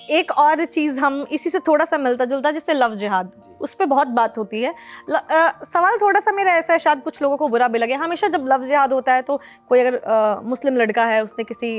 एक और चीज़ हम इसी से थोड़ा सा मिलता जुलता, जैसे लव जिहाद, उस पर बहुत बात होती है। सवाल थोड़ा सा मेरा ऐसा है, शायद कुछ लोगों को बुरा भी लगे, हमेशा जब लव जिहाद होता है तो कोई अगर मुस्लिम लड़का है, उसने किसी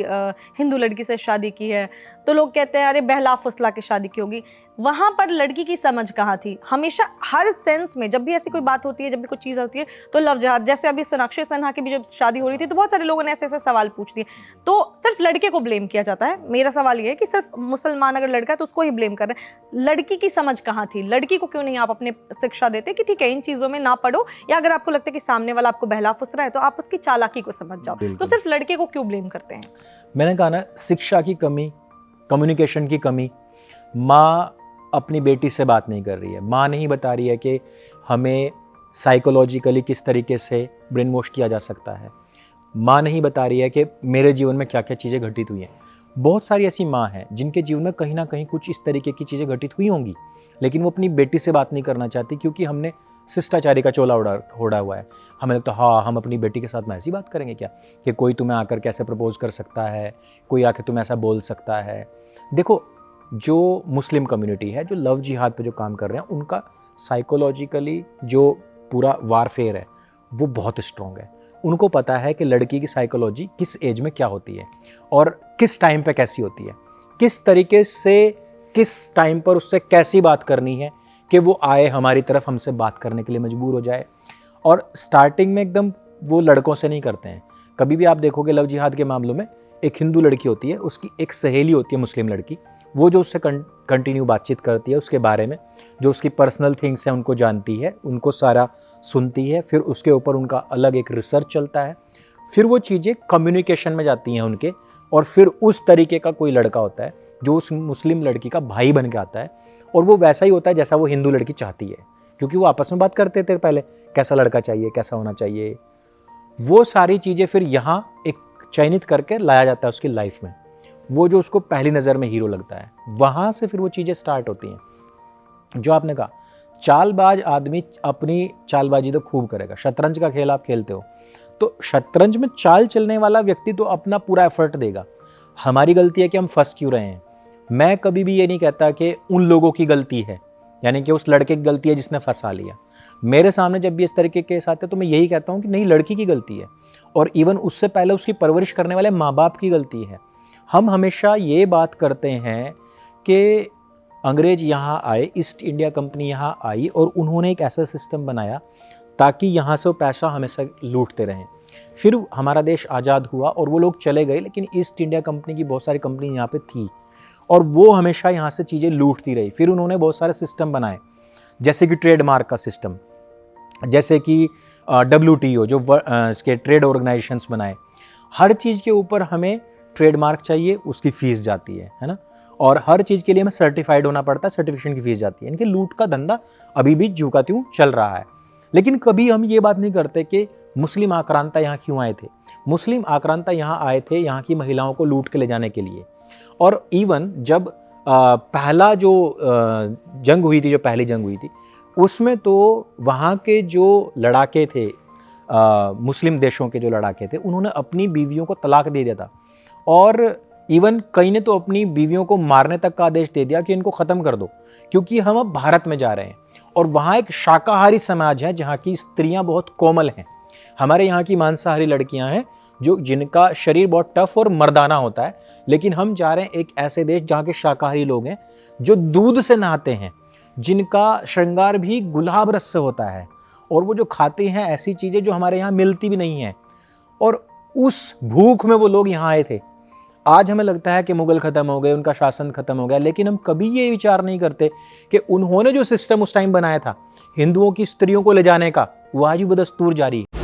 हिंदू लड़की से शादी की है, तो लोग कहते हैं अरे बहला फुसला के शादी की होगी। वहाँ पर लड़की की समझ कहाँ थी? हमेशा हर सेंस में जब भी ऐसी कोई बात होती है, जब भी कोई चीज़ होती है तो लव जिहाद। जैसे अभी सोनाक्षी सिन्हा की भी जब शादी हो रही थी तो बहुत सारे लोगों ने ऐसे ऐसे सवाल पूछ दिए, तो सिर्फ लड़के को ब्लेम किया जाता है। मेरा सवाल ये है कि सिर्फ मुसलमान अगर लड़का है तो उसको ही ब्लेम कर रहे हैं। लड़की की समझ कहाँ थी? लड़की को क्यों नहीं आप अपने शिक्षा देते कि ठीक है इन चीज़ों में ना पढ़ो, या अगर आपको लगता है कि सामने वाला आपको बहला फुस रहा है तो आप उसकी चालाकी को समझ जाओ, तो सिर्फ लड़के को क्यों ब्लेम करते हैं? मैंने कहा ना, शिक्षा की कमी, कम्युनिकेशन की कमी। माँ अपनी बेटी से बात नहीं कर रही है, माँ नहीं बता रही है कि हमें साइकोलॉजिकली किस तरीके से ब्रेन वॉश किया जा सकता है। माँ नहीं बता रही है कि मेरे जीवन में क्या क्या चीज़ें घटित हुई हैं। बहुत सारी ऐसी माँ हैं जिनके जीवन में कहीं ना कहीं कुछ इस तरीके की चीज़ें घटित हुई होंगी, लेकिन वो अपनी बेटी से बात नहीं करना चाहती क्योंकि हमने शिष्टाचारी का चोला ओढ़ा हुआ है। हमें लगता है हाँ, हम अपनी बेटी के साथ में ऐसी बात करेंगे क्या कि कोई तुम्हें आकर कैसे प्रपोज कर सकता है, कोई आकर तुम्हें ऐसा बोल सकता है। देखो, जो मुस्लिम कम्युनिटी है, जो लव जिहाद पे जो काम कर रहे हैं, उनका साइकोलॉजिकली जो पूरा वारफेयर है वो बहुत स्ट्रॉन्ग है। उनको पता है कि लड़की की साइकोलॉजी किस एज में क्या होती है और किस टाइम पे कैसी होती है, किस तरीके से किस टाइम पर उससे कैसी बात करनी है कि वो आए हमारी तरफ, हमसे बात करने के लिए मजबूर हो जाए। और स्टार्टिंग में एकदम वो लड़कों से नहीं करते हैं। कभी भी आप देखोगे लव जिहाद के मामलों में, एक हिंदू लड़की होती है, उसकी एक सहेली होती है मुस्लिम लड़की, वो जो उससे कंटिन्यू बातचीत करती है उसके बारे में, जो उसकी पर्सनल थिंग्स हैं उनको जानती है, उनको सारा सुनती है, फिर उसके ऊपर उनका अलग एक रिसर्च चलता है, फिर वो चीज़ें कम्युनिकेशन में जाती हैं उनके, और फिर उस तरीके का कोई लड़का होता है जो उस मुस्लिम लड़की का भाई बन के आता है, और वो वैसा ही होता है जैसा वो हिंदू लड़की चाहती है, क्योंकि वो आपस में बात करते थे पहले, कैसा लड़का चाहिए, कैसा होना चाहिए। वो सारी चीज़ें फिर यहाँ एक चयनित करके लाया जाता है उसकी लाइफ में। वो जो उसको पहली नज़र में हीरो लगता है, वहाँ से फिर वो चीज़ें स्टार्ट होती हैं। जो आपने कहा, चालबाज आदमी अपनी चालबाजी तो खूब करेगा। शतरंज का खेल आप खेलते हो तो शतरंज में चाल चलने वाला व्यक्ति तो अपना पूरा एफर्ट देगा। हमारी गलती है कि हम फंस क्यों रहे हैं। मैं कभी भी ये नहीं कहता कि उन लोगों की गलती है, यानी कि उस लड़के की गलती है जिसने फंसा लिया। मेरे सामने जब भी इस तरीके के केस आते हैं तो मैं यही कहता हूँ कि नहीं, लड़की की गलती है, और इवन उससे पहले उसकी परवरिश करने वाले माँ बाप की गलती है। हम हमेशा ये बात करते हैं कि अंग्रेज यहाँ आए, ईस्ट इंडिया कंपनी यहाँ आई और उन्होंने एक ऐसा सिस्टम बनाया ताकि यहाँ से वो पैसा हमेशा लूटते रहें। फिर हमारा देश आज़ाद हुआ और वो लोग चले गए, लेकिन ईस्ट इंडिया कंपनी की बहुत सारी कंपनी यहाँ पे थी और वो हमेशा यहाँ से चीज़ें लूटती रही। फिर उन्होंने बहुत सारे सिस्टम बनाए, जैसे कि ट्रेडमार्क का सिस्टम, जैसे कि WTO जो इसके ट्रेड ऑर्गेनाइजेशंस बनाए। हर चीज़ के ऊपर हमें ट्रेडमार्क चाहिए, उसकी फ़ीस जाती है ना, और हर चीज़ के लिए हमें सर्टिफाइड होना पड़ता है, सर्टिफिकेशन की फ़ीस जाती है। यानी कि लूट का धंधा अभी भी ज्यों का त्यों चल रहा है। लेकिन कभी हम ये बात नहीं करते कि मुस्लिम आक्रांता यहाँ क्यों आए थे। मुस्लिम आक्रांता यहाँ आए थे यहाँ की महिलाओं को लूट के ले जाने के लिए। और इवन जब पहला जो जंग हुई थी, जो पहली जंग हुई थी, उसमें तो वहाँ के जो लड़ाके थे, मुस्लिम देशों के जो लड़ाके थे, उन्होंने अपनी बीवियों को तलाक दे दिया था, और इवन कई ने तो अपनी बीवियों को मारने तक का आदेश दे दिया कि इनको ख़त्म कर दो, क्योंकि हम अब भारत में जा रहे हैं और वहाँ एक शाकाहारी समाज है जहाँ की स्त्रियाँ बहुत कोमल हैं। हमारे यहाँ की मांसाहारी लड़कियाँ हैं जिनका शरीर बहुत टफ और मर्दाना होता है, लेकिन हम जा रहे हैं एक ऐसे देश जहाँ के शाकाहारी लोग हैं जो दूध से नहाते हैं, जिनका श्रृंगार भी गुलाब रस से होता है, और वो जो खाते हैं ऐसी चीज़ें जो हमारे यहाँ मिलती भी नहीं हैं, और उस भूख में वो लोग यहाँ आए थे। आज हमें लगता है कि मुगल ख़त्म हो गए, उनका शासन ख़त्म हो गया, लेकिन हम कभी ये विचार नहीं करते कि उन्होंने जो सिस्टम उस टाइम बनाया था हिंदुओं की स्त्रियों को ले जाने का, वो आज भी बदस्तूर जारी है।